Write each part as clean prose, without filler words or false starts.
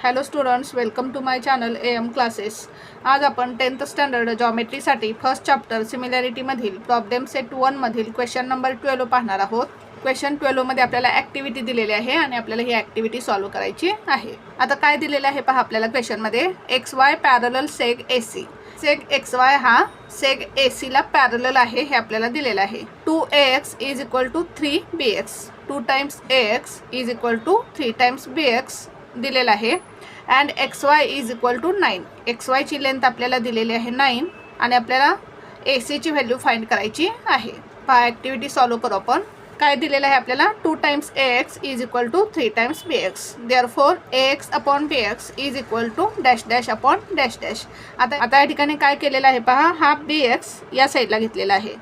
Hello students, welcome to my channel AM classes. आज आपण 10th standard जॉमेट्रीसाठी first chapter सिमिलॅरिटीमधील प्रॉब्लेम सेट 1 मधील क्वेश्चन नंबर 12 पाहणार आहोत। क्वेश्चन 12 मध्ये आपल्याला ॲक्टिव्हिटी दिलेली आहे आणि आपल्याला ही ॲक्टिव्हिटी सॉल्व्ह करायची आहे। आता काय दिलेलं आहे पहा आपल्याला क्वेश्चन मध्ये, XY पॅरलल सेग AC। सेग XY हा सेग AC ला पॅरलल आहे हे आपल्याला दिलेलं आहे। 2AX is equal to 3BX, 2 times AX is equal to 3 times BX दिलेला आहे। And XY is equal to 9, XY ची लेंथ आपल्याला दिलेली आहे 9 आणि आपल्याला AC ची व्हॅल्यू फाइंड करायची आहे। पहा ॲक्टिव्हिटी सॉल्व्ह करू आपण। काय दिलेलं आहे आपल्याला, 2 times AX is equal to 3 times BX, therefore AX upon BX is equal to dash dash upon dash dash. आता या ठिकाणी काय केलेलं आहे पहा, हा BX या साईडला घेतलेला आहे,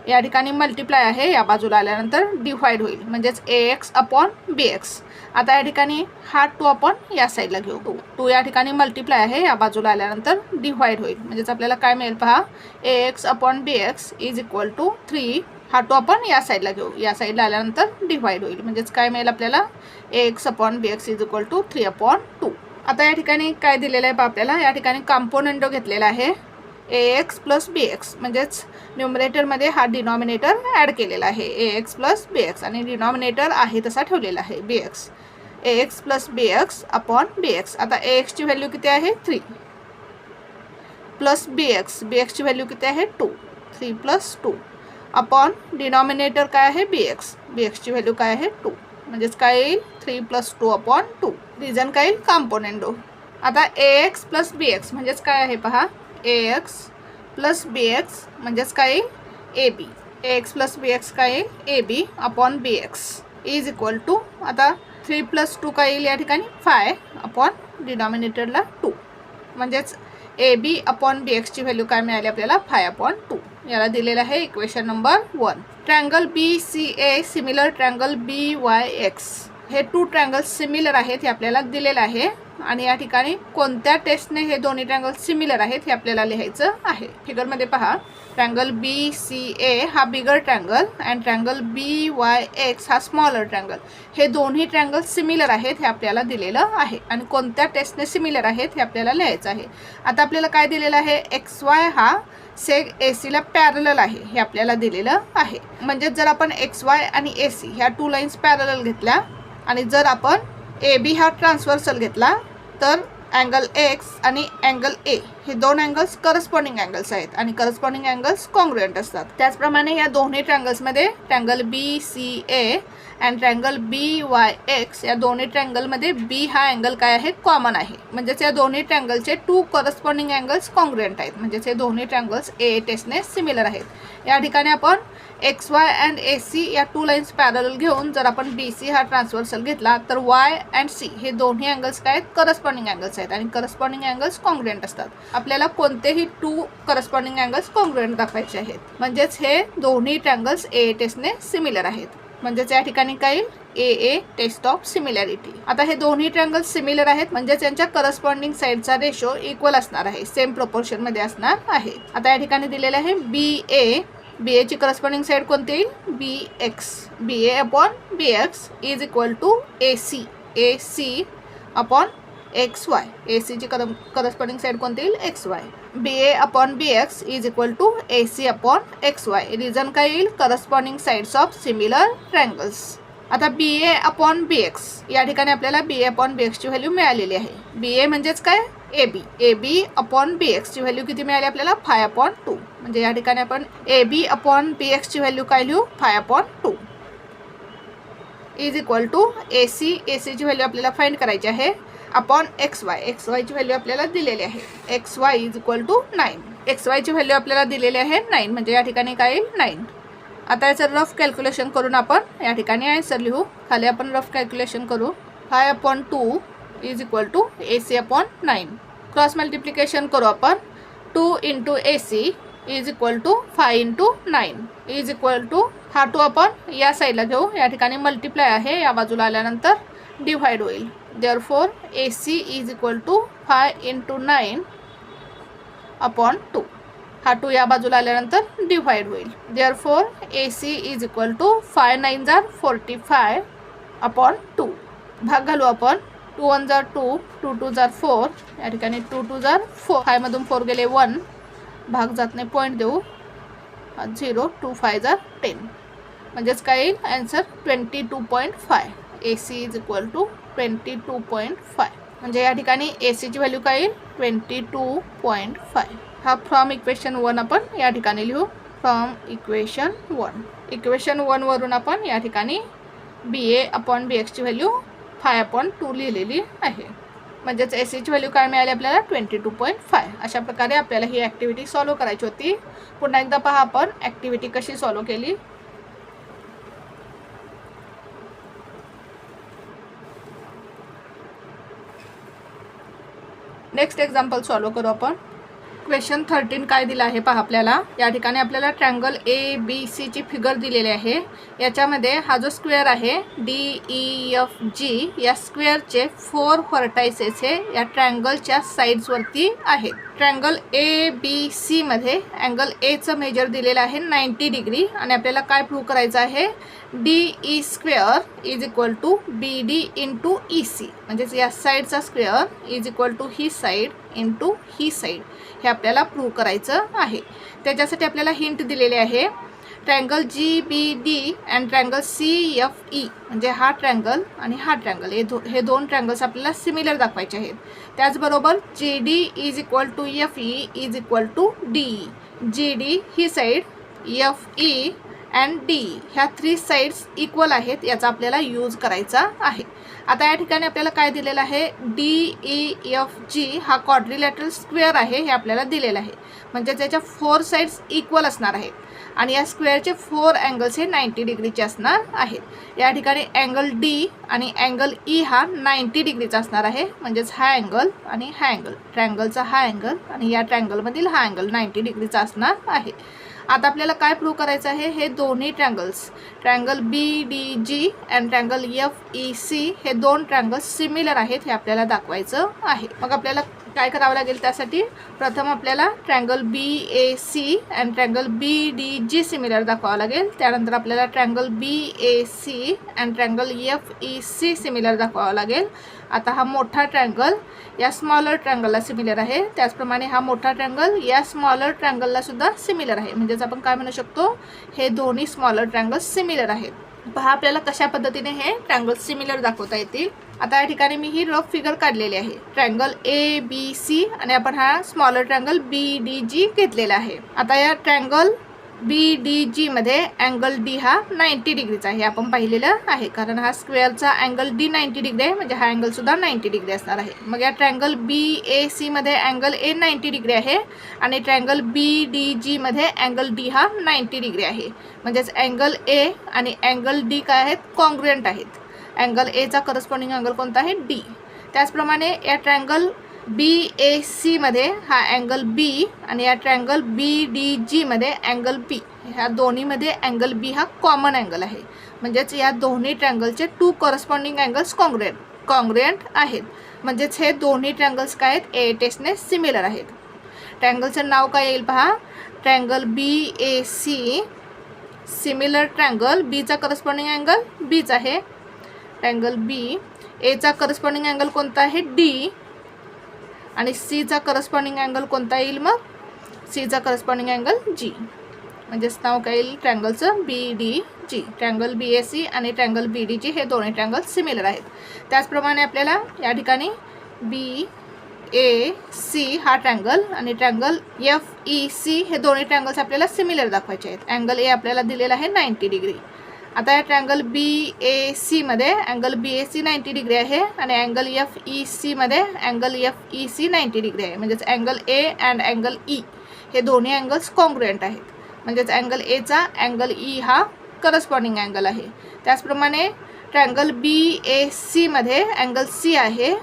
या ठिकाणी मल्टिप्लाय आहे, या बाजूला आल्यानंतर डिवाइड होईल म्हणजेच AX अपॉन BX। आता या ठिकाणी हा 2 आपण या साईडला घेऊ, 2 या ठिकाणी मल्टिप्लाय आहे, या बाजूला आल्यानंतर डिवाइड होईल म्हणजेच आपल्याला काय मिळेल पहा, AX upon BX is equal to 3, हा 2 आपण या साईडला घेऊ, या साईडला आल्यानंतर डिवाइड होईल म्हणजेच काय मिळेल आपल्याला, AX upon BX is equal to 3 upon 2। आता या ठिकाणी काय दिलेलं आहे पहा आपल्याला, या ठिकाणी कॉम्पोनंट घेतलेला आहे AX प्लस BX, म्हणजेच न्यूमरेटरमध्ये हा डिनॉमिनेटर ॲड केलेला आहे AX प्लस BX आणि डिनॉमिनेटर आहे तसा ठेवलेला आहे BX, AX plus BX upon BX। आता AX ची व्हॅल्यू किती आहे 3 प्लस BX ची व्हॅल्यू किती आहे 2, 3 प्लस 2 अपॉन डिनॉमिनेटर काय आहे BX ची व्हॅल्यू काय आहे 2, म्हणजेच काय येईल 3 प्लस 2 अपॉन 2, रिझन काय येईल कॉम्पोनेंडो। आता AX प्लस BX म्हणजेच काय आहे पहा, AX प्लस BX म्हणजेच काय येईल AB, AX प्लस BX काय येईल AB upon BX is equal to, आता 3 प्लस 2 काय येईल या ठिकाणी 5 अपॉन डिनॉमिनेटरला 2, म्हणजेच AB अपॉन BX ची व्हॅल्यू काय मिळाली आपल्याला 5 अपॉन 2। याला दिलेलं आहे equation number 1। Triangle BCA similar triangle BYX, हे 2 ट्रँगल सिमिलर आहेत हे आपल्याला दिलेलं आहे आणि या ठिकाणी कोणत्या टेस्टने हे दोन्ही ट्रँगल सिमिलर आहेत हे आपल्याला लिहायचं आहे। फिगरमध्ये पहा, ट्रँगल BCA हा bigger triangle and triangle BYX हा स्मॉलर ट्रँगल, हे दोन्ही ट्रँगल सिमिलर आहेत हे आपल्याला दिलेलं आहे आणि कोणत्या टेस्टने सिमिलर आहेत हे आपल्याला लिहायचं आहे। आता आपल्याला काय दिलेलं आहे, XY हा सेग AC ला पॅरलल आहे हे आपल्याला दिलेलं आहे, म्हणजे जर आपण XY आणि AC ह्या 2 लाईन्स पॅरलल घेतल्या आणि जर आपण AB हा ट्रान्सव्हर्सल घेतला तर अँगल X आणि अँगल A हे 2 अँगल्स करस्पॉन्डिंग अँगल्स आहेत आणि करस्पॉन्डिंग अँगल्स कॉन्ग्रुएंट असतात। त्याचप्रमाणे या दोन्ही ट्रँगल्समध्ये triangle BCA and triangle BYX या दोन्ही ट्रँगलमध्ये B हा अँगल काय आहे कॉमन आहे, म्हणजेच या दोन्ही ट्रँगलचे 2 करस्पॉन्डिंग अँगल्स कॉन्ग्रुएंट आहेत, म्हणजेच हे दोन्ही ट्रँगल्स A टेस्टने सिमिलर आहेत। या ठिकाणी आपण XY अँड AC या 2 लाईन्स पॅरलल घेऊन जर आपण BC हा ट्रान्सव्हर्सल घेतला तर Y अँड C हे दोन्ही अँगल्स काय आहेत करस्पॉन्डिंग अँगल्स आहेत आणि करस्पॉन्डिंग अँगल्स कॉन्ग्रुएंट असतात। आपल्याला कोणतेही 2 करस्पॉन्डिंग अँगल्स कॉन्ग्रुएंट दाखवायचे आहेत, म्हणजेच हे दोन्ही ट्रँगल्स A टेस्टने सिमिलर आहेत, म्हणजेच या ठिकाणी काय येईल AA टेस्ट ऑफ सिमिलॅरिटी। आता हे दोन्ही ट्रँगल सिमिलर आहेत म्हणजेच यांच्या करस्पॉन्डिंग साइडचा रेशो इक्वल असणार आहे, सेम प्रोपोर्शन मध्ये असणार आहे। आता या ठिकाणी दिलेले आहे BA ची करस्पॉन्डिंग साइड कोणती येईल BX, BA upon BX is equal to AC upon XY, AC ची करस्पॉन्डिंग साइड कोणती येईल XY, BA upon BX is equal to AC upon XY, रिझन काय येईल corresponding sides of similar triangles. आता BA अपॉन BX, या ठिकाणी आपल्याला BA अपॉन BX ची व्हॅल्यू मिळालेली आहे। BA म्हणजेच काय AB अपॉन BX ची व्हॅल्यू किती मिळाली आपल्याला 5 अपॉन 2, म्हणजे या ठिकाणी आपण AB अपॉन BX ची व्हॅल्यू काय लिहू 5 upon 2 is equal to AC ची व्हॅल्यू आपल्याला फाइंड करायची आहे अपॉन XY ची व्हॅल्यू आपल्याला दिलेली आहे, XY is equal to 9, XY ची व्हॅल्यू आपल्याला दिलेली आहे 9, म्हणजे या ठिकाणी काय येईल 9। आता याचं रफ कॅल्क्युलेशन करून आपण या ठिकाणी आन्सर लिहू, खाली आपण रफ कॅल्क्युलेशन करू, 5 upon 2 is equal to AC upon 9, cross multiplication करू आपण, 2 into AC is equal to 5 into 9 is equal to, हा 2 आपण या साईडला घेऊ, या ठिकाणी मल्टिप्लाय आहे, या बाजूला आल्यानंतर डिवाइड होईल, therefore AC is equal to 5 into 9 upon 2, हा 2 या बाजूला आल्यानंतर डिवाइड होईल, therefore AC is equal to 5 9 जार 45 अपॉन 2, भाग घालू आपण, 2 1 जार 2, 2 2 जार 4, या ठिकाणी 2 2 जार 4, 5 मधून 4 गेले 1, भाग जात नाही, पॉईंट देऊ, 0, 2 5 जार 10, म्हणजेच काय येईल answer 22.5. AC is equal to 22.5. म्हणजे या ठिकाणी AC ची व्हॅल्यू काय येईल 22.5. हा फ्रॉम इक्वेशन 1 आपण या ठिकाणी लिहू. From equation 1. इक्वेशन 1 वरून आपण या ठिकाणी BA/BX ची व्हॅल्यू 5/2 लिहिलेली आहे. म्हणजेच AC ची व्हॅल्यू काय मिळाली आपल्याला 22.5. अशा प्रकारे आपल्याला ही ॲक्टिव्हिटी सॉल्व करायची होती. पुन्हा एकदा पहा आपण ॲक्टिव्हिटी कशी सॉल्व केली. नेक्स्ट एक्झाम्पल सॉल्व करू आपण. क्वेश्चन 13 काय दिलं आहे पहा आपल्याला. या ठिकाणी आपल्याला ट्रँगल ABC ची फिगर दिलेली आहे. याच्यामध्ये हा जो स्क्वेअर आहे DEFG, या स्क्वेअरचे 4 व्हर्टायसेस हे या ट्रँगलच्या साईड्सवरती आहेत. ट्रँगल ABC मध्ये अँगल Aचं मेजर दिलेलं आहे 90 डिग्री आणि आपल्याला काय प्रूव्ह करायचं आहे DE square is equal to BD into EC. म्हणजेच या साईडचा स्क्वेअर इज इक्वल टू ही साईड इंटू ही साईड हे आपल्याला प्रूव्ह करायचं आहे. त्याच्यासाठी आपल्याला हिंट दिलेले आहे. Triangle GBD and triangle CFE, म्हणजे हा ट्रँगल आणि हा ट्रँगल हे दोन ट्रँगल्स आपल्याला सिमिलर दाखवायचे आहेत. त्याचबरोबर GD is equal to FE is equal to DE. GD ही साईड, FE अँड DE ह्या 3 साईड्स इक्वल आहेत, याचा आपल्याला यूज करायचा आहे. आता या ठिकाणी आपल्याला काय दिलेलं आहे DEFG हा क्वाड्रिलॅटरल स्क्वेअर आहे हे आपल्याला दिलेलं आहे. म्हणजे त्याच्या 4 साईड्स इक्वल असणार आहेत आणि या स्क्वेअरचे 4 अँगल्स हे 90 डिग्रीचे असणार आहेत. या ठिकाणी अँगल D आणि अँगल E हा 90 डिग्रीचा असणार आहे. म्हणजेच हा अँगल आणि हा अँगल, ट्रँगलचा हा अँगल आणि या ट्रँगलमधील हा अँगल 90 डिग्रीचा असणार आहे. आता आपल्याला काय प्रूव्ह करायचं आहे, हे दोन्ही triangles, triangle BDG and triangle FEC हे दोन ट्रँगल्स सिमिलर आहेत हे आपल्याला दाखवायचं आहे. मग आपल्याला काय करावं लागेल त्यासाठी, प्रथम आपल्याला triangle BAC and triangle BDG similar दाखवावं लागेल. त्यानंतर आपल्याला triangle BAC and triangle FEC similar दाखवावं लागेल. आता हा मोठा ट्रँगल या स्मॉलर ट्रँगलला सिमिलर आहे, त्याचप्रमाणे हा मोठा ट्रँगल या स्मॉलर ट्रँगलला सुद्धा सिमिलर आहे. म्हणजेच आपण काय म्हणू शकतो, हे दोन्ही स्मॉलर ट्रँगल्स सिमिलर आहेत. पहा आपल्याला कशा पद्धतीने हे ट्रँगल्स सिमिलर दाखवता येतील. आता या ठिकाणी मी ही रफ फिगर काढलेली आहे. ट्रँगल ABC आणि आपण हा स्मॉलर ट्रँगल BDG घेतलेला आहे. आता या ट्रँगल BDG मध्ये अँगल D हा 90 डिग्रीचा आहे, आपण पाहिलेलं आहे. कारण हा स्क्वेअरचा अँगल D 90 डिग्री आहे, म्हणजे हा अँगल सुद्धा 90 डिग्री असणार आहे. मग या ट्रँगल BAC मध्ये अँगल A 90 डिग्री आहे आणि ट्रँगल BDG मध्ये अँगल D हा 90 डिग्री आहे. म्हणजेच अँगल A आणि अँगल D काय आहेत, कॉन्ग्रुएंट आहेत. अँगल A चा करस्पॉन्डिंग अँगल कोणता आहे, D. त्याचप्रमाणे या ट्रँगल BAC मध्ये हा अँगल B आणि या ट्रँगल BDG मध्ये अँगल B, ह्या दोन्हीमध्ये अँगल B हा कॉमन अँगल आहे. म्हणजेच या दोन्ही ट्रँगलचे 2 करस्पॉन्डिंग अँगल्स कॉन्ग्रुएंट आहेत. म्हणजेच हे दोन्ही ट्रँगल्स काय आहेत, एटेसने सिमिलर आहेत. ट्रँगलचं नाव काय येईल पहा, triangle BAC similar triangle. B चा करस्पॉन्डिंग अँगल Bच आहे, ट्रँगल B. A चा करस्पॉन्डिंग अँगल कोणता आहे, D. आणि C चा करस्पॉन्डिंग अँगल कोणता येईल, मग C चा करस्पॉन्डिंग अँगल G. म्हणजेच नाव काय येईल ट्रँगलचं BDG. ट्रँगल BAC आणि ट्रँगल BDG हे दोन्ही ट्रँगल सिमिलर आहेत. त्याचप्रमाणे आपल्याला या ठिकाणी BAC हा ट्रँगल आणि ट्रँगल FEC हे दोन्ही ट्रँगल्स आपल्याला सिमिलर दाखवायचे आहेत. अँगल A आपल्याला दिलेला आहे 90 डिग्री. आता या ट्रँगल BAC मध्ये अँगल BAC 90 डिग्री आहे आणि अँगल FEC मध्ये अँगल FEC 90 डिग्री आहे. म्हणजेच angle A and angle E हे दोन्ही अँगल्स कॉन्ग्रुएंट आहेत. म्हणजेच अँगल A चा अँगल E हा करस्पॉन्डिंग अँगल आहे. त्याचप्रमाणे ट्रँगल BAC मध्ये अँगल C आहे,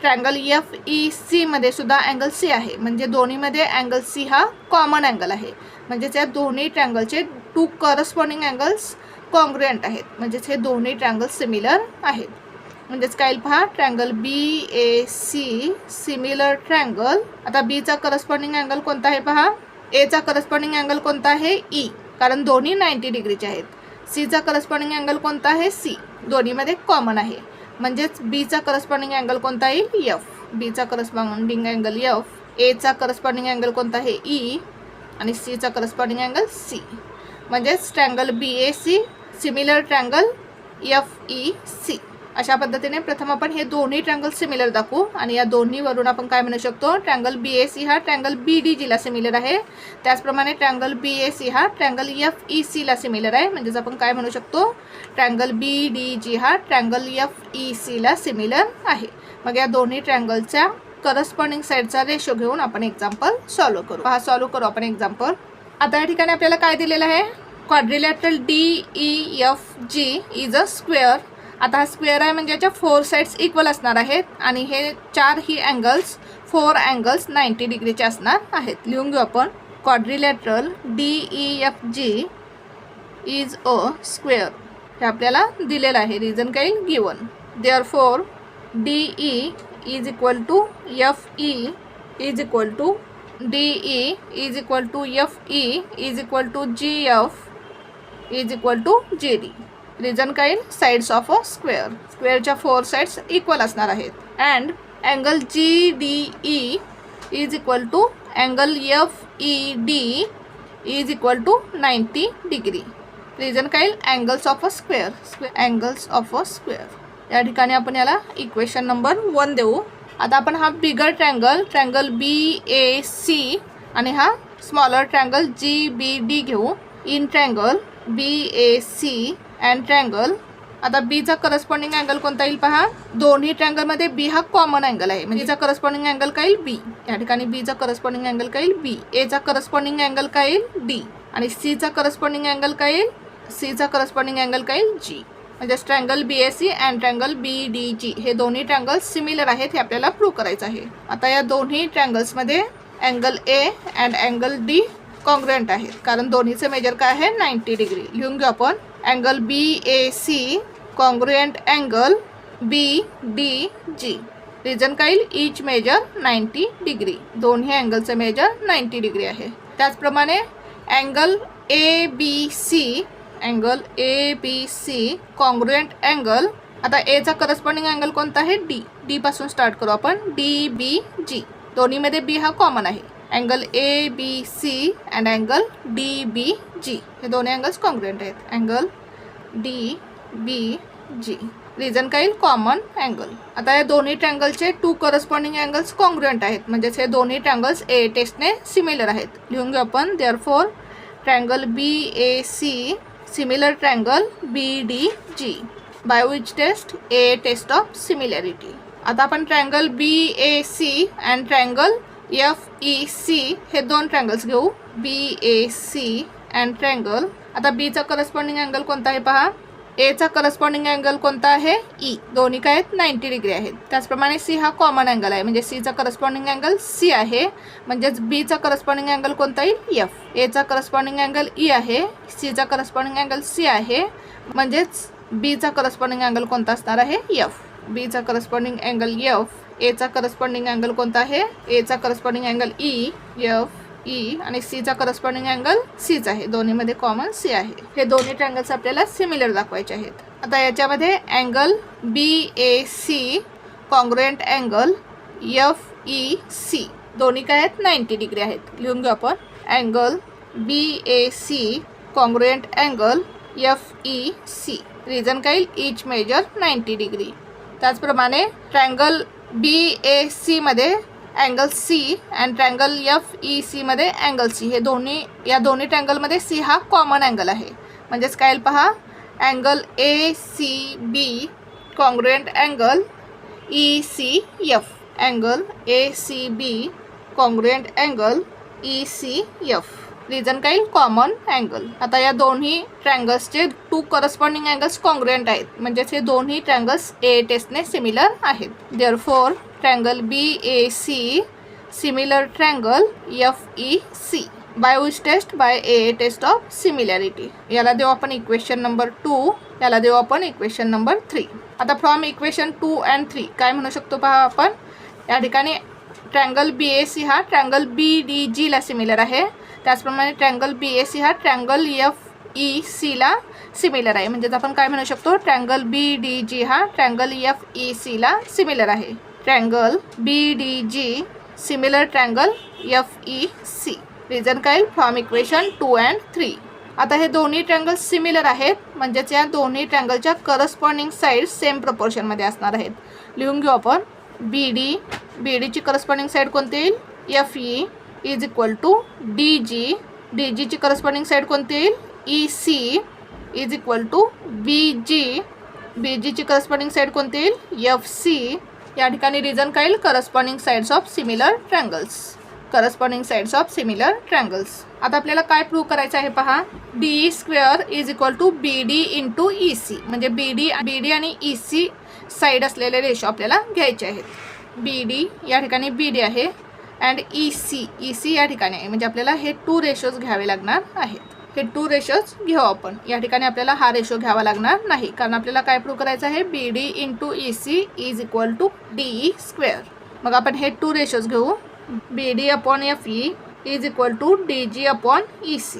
ट्रँगल FEC मध्ये सुद्धा अँगल C आहे. म्हणजे दोन्हीमध्ये अँगल C हा कॉमन अँगल आहे. म्हणजेच या दोन्ही ट्रँगलचे 2 करस्पॉन्डिंग अँगल्स कॉन्ग्रुएंट आहेत. म्हणजेच हे दोन्ही ट्रँगल सिमिलर आहेत. म्हणजेच काय पहा, ट्रँगल BAC सिमिलर ट्रँगल. आता B चा करस्पॉन्डिंग अँगल कोणता आहे पहा, A चा करस्पॉन्डिंग अँगल कोणता आहे, E. कारण दोन्ही 90 डिग्रीचे आहेत. C चा करस्पॉन्डिंग अँगल कोणता आहे, C. दोन्हीमध्ये कॉमन आहे. म्हणजेच बीचा करस्पॉन्डिंग अँगल कोणता येईल एफ. बीचा करस्पॉन्डिंग अँगल एफ. एचा करस्पॉन्डिंग अँगल कोणता आहे ई आणि सीचा करस्पॉन्डिंग अँगल सी. म्हणजेच triangle B A C similar triangle F E C. अशा पद्धतीने प्रथम आपण हे दोन्ही ट्रँगल सिमिलर दाखवू आणि या दोन्हीवरून आपण काय म्हणू शकतो, ट्रँगल बी ए सी हा ट्रँगल बी डी जीला सिमिलर आहे. त्याचप्रमाणे ट्रँगल बी ए सी हा ट्रँगल एफ ई सीला सिमिलर आहे. म्हणजेच आपण काय म्हणू शकतो, ट्रँगल बी डी जी हा ट्रँगल एफ ई सीला सिमिलर आहे. मग या दोन्ही ट्रँगलच्या करस्पॉन्डिंग साईडचा रेशो घेऊन आपण एक्झाम्पल सॉल्व करू. हा सॉल्व करू आपण एक्झाम्पल. आता या ठिकाणी आपल्याला काय दिलेलं आहे, quadrilateral D E F G is a square. आता हा स्क्वेअर आहे म्हणजे याच्या 4 साईड्स इक्वल असणार आहेत आणि हे 4 ही अँगल्स 4 अँगल्स 90 डिग्रीचे असणार आहेत. लिहून घेऊ आपण. Quadrilateral D E F G is a square हे आपल्याला दिलेलं आहे. रिझन काय given. Therefore D E is equal to F E is equal to D E is equal to F E is equal to G F is equal to G D. Reason काय sides of a square. स्क्वेअरच्या 4 sides equal असणार आहेत. And angle G D E is equal to angle F E D is equal to 90 degree. Reason काय angles of a square. Angles of a square. या ठिकाणी आपण याला equation number 1 देऊ. आता आपण हा bigger triangle triangle B A C आणि हा smaller triangle G B D घेऊ. In triangle B A C and triangle. आता बीचा करस्पॉन्डिंग अँगल कोणता येईल पहा. दोन्ही ट्रँगलमध्ये बी हा कॉमन अँगल आहे म्हणजे बीचा करस्पॉन्डिंग अँगल काय येईल बी. या ठिकाणी बीचा करस्पॉन्डिंग अँगल काय येईल बी. एचा करस्पॉन्डिंग अँगल काय येईल डी आणि सीचा करस्पॉन्डिंग अँगल काय येईल सीचा करस्पॉन्डिंग अँगल काय येईल जी. म्हणजे triangle B A C and triangle B D G हे दोन्ही ट्रँगल्स सिमिलर आहेत हे आपल्याला प्रूव्ह करायचं आहे. आता या दोन्ही ट्रँगल्समध्ये angle A and angle D congruent आहेत कारण दोन्हीचे मेजर काय आहे 90 डिग्री. लिहून घेऊ आपण. Angle B A C congruent angle B D G. Reason काय येईल ईच मेजर 90 डिग्री. दोन्ही अँगलचे मेजर 90 डिग्री आहे. त्याचप्रमाणे angle A B C angle A B C congruent angle. आता एचा करस्पॉन्डिंग अँगल कोणता आहे डी. डी पासून स्टार्ट करू आपण. डी बी जी दोन्हीमध्ये बी हा कॉमन आहे. Angle A B C and angle D B G हे दोन्ही अँगल्स कॉन्ग्रुएंट आहेत. Angle D B G. Reason काय येईल कॉमन अँगल. आता या दोन्ही ट्रँगलचे 2 करस्पॉन्डिंग अँगल्स कॉन्ग्रुएंट आहेत म्हणजेच हे दोन्ही ट्रँगल्स ए टेस्टने सिमिलर आहेत. लिहून घेऊ आपण. Therefore triangle B A C similar triangle B D G. By which test a test of similarity. आता आपण triangle B A C and triangle F E C हे 2 ट्रँगल्स घेऊ. B A C and triangle. आता बीचा corresponding angle कोणता आहे पहा. एचा करस्पॉन्डिंग अँगल कोणता आहे ई. दोन्ही काय आहेत 90 डिग्री आहेत. त्याचप्रमाणे सी हा कॉमन अँगल आहे म्हणजे सीचा करस्पॉन्डिंग अँगल सी आहे. म्हणजेच बीचा करस्पॉन्डिंग अँगल कोणता येईल एफ. एचा करस्पॉन्डिंग अँगल ई आहे. सीचा करस्पॉन्डिंग अँगल सी आहे. म्हणजेच बीचा करस्पॉन्डिंग अँगल कोणता असणार आहे एफ. बीचा करस्पॉन्डिंग अँगल एफ. एचा करस्पॉन्डिंग अँगल कोणता आहे एचा corresponding angle E F E आणि सीचा करस्पॉन्डिंग अँगल सीच आहे. दोन्हीमध्ये कॉमन सी आहे. हे दोन्ही ट्रँगल्स आपल्याला सिमिलर दाखवायचे आहेत. आता याच्यामध्ये angle B A C congruent angle F E C दोन्ही काय आहेत 90 डिग्री आहेत. लिहून घेऊ आपण. Angle B A C congruent angle F E C. Reason काय येईल ईच मेजर 90 डिग्री. त्याचप्रमाणे ट्रँगल बी ए सी मध्ये angle C and triangle F E C मध्ये अँगल सी हे या दोन्ही ट्रँगलमध्ये सी हा कॉमन अँगल आहे. म्हणजेच काय पहा angle A C B congruent angle E C F. Angle A C B congruent angle E C F. Reason काय कॉमन अँगल. आता या दोन्ही ट्रँगल्सचे 2 करस्पॉन्डिंग अँगल्स कॉन्ग्रुएंट आहेत म्हणजेच हे दोन्ही ट्रँगल्स ए टेस्टने सिमिलर आहेत. Therefore triangle B A C similar triangle F E C. By which test by a test of similarity. याला देऊ आपण इक्वेशन नंबर 2. याला देऊ आपण इक्वेशन नंबर 3. आता फ्रॉम इक्वेशन 2 अँड 3 काय म्हणू शकतो पहा आपण. या ठिकाणी ट्रँगल बी ए सी हा ट्रँगल बी डी जीला सिमिलर आहे. त्याचप्रमाणे ट्रँगल बी ए सी हा ट्रँगल एफ ई सीला सिमिलर आहे. म्हणजेच आपण काय म्हणू शकतो, ट्रँगल BDG हा ट्रँगल FEC ला सिमिलर आहे. Triangle BDG similar triangle FEC. Reason काय, फ्रॉम इक्वेशन 2 and 3. आता हे दोन्ही ट्रँगल सिमिलर आहेत, म्हणजेच या दोन्ही ट्रँगलच्या करस्पॉन्डिंग साईड सेम प्रपोर्शनमध्ये असणार आहेत. लिहून घेऊ आपण. BDची करस्पॉन्डिंग साईड कोणती येईल, FE is equal to DG. DGची करस्पॉन्डिंग साईड कोणती येईल, EC is equal to BG. BGची करस्पॉन्डिंग साईड कोणती येईल, FC. या ठिकाणी रिझन काय येईल, corresponding sides of similar triangles. Corresponding sides of similar triangles. आता आपल्याला काय प्रूव्ह करायचं आहे पहा. DE² is equal to BD into EC. म्हणजे BD आणि EC साईड असलेले रेशो आपल्याला घ्यायचे आहेत. BD या ठिकाणी BD आहे अँड EC या ठिकाणी आहे. म्हणजे आपल्याला हे 2 रेशोज घ्यावे लागणार आहेत. हे 2 रेशोज घेऊ आपण. या ठिकाणी आपल्याला हा रेशो घ्यावा लागणार नाही, कारण आपल्याला काय प्रूव्ह करायचं आहे, BD into EC is equal to DE². मग आपण हे 2 रेशोज घेऊ. BD upon FE is equal to DG upon EC.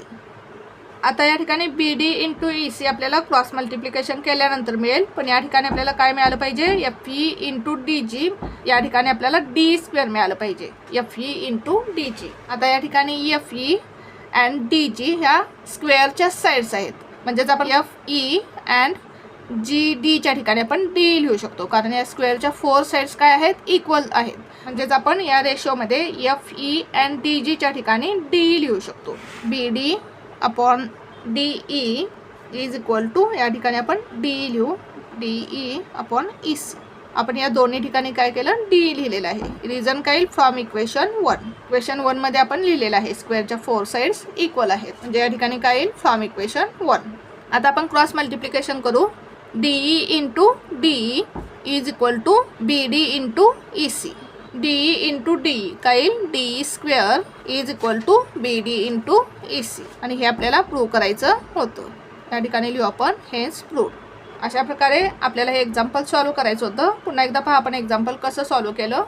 आता या ठिकाणी BD इंटू EC आपल्याला क्रॉस मल्टिप्लिकेशन केल्यानंतर मिळेल, पण या ठिकाणी आपल्याला काय मिळालं पाहिजे, FE इंटू DG. या ठिकाणी आपल्याला D² मिळालं पाहिजे, FE इंटू DG. आता या ठिकाणी FE अँड DG ह्या स्क्वेअरच्या साईड्स आहेत. म्हणजेच आपण FE अँड GDच्या ठिकाणी आपण D लिहू शकतो, कारण या स्क्वेअरच्या 4 साईड्स काय आहेत, इक्वल आहेत. म्हणजेच आपण या रेशोमध्ये FE अँड DGच्या ठिकाणी D लिहू शकतो. BD upon DE is equal to, या ठिकाणी आपण D लिहू, DE अपॉन EC. आपण या दोन्ही ठिकाणी काय केलं, D लिहिलेलं आहे. रिझन काय येईल, फ्रॉम इक्वेशन 1. इक्वेशन 1 मध्ये आपण लिहिलेलं आहे स्क्वेअरच्या 4 साईड्स इक्वल आहेत. म्हणजे या ठिकाणी काय येईल, फ्रॉम इक्वेशन 1. आता आपण क्रॉस मल्टिप्लिकेशन करू. DE into DE is equal to BD into EC. DE into DE काय येईल, DE² is equal to BD into EC. आणि हे आपल्याला प्रूव्ह करायचं होतं. या ठिकाणी लिहू आपण हेच प्रूव्ह. अशा प्रकारे आपल्याला हे एक्झाम्पल सॉल्व्ह करायचं होतं. पुन्हा एकदा पहा आपण एक्झाम्पल कसं सॉल्व्ह केलं.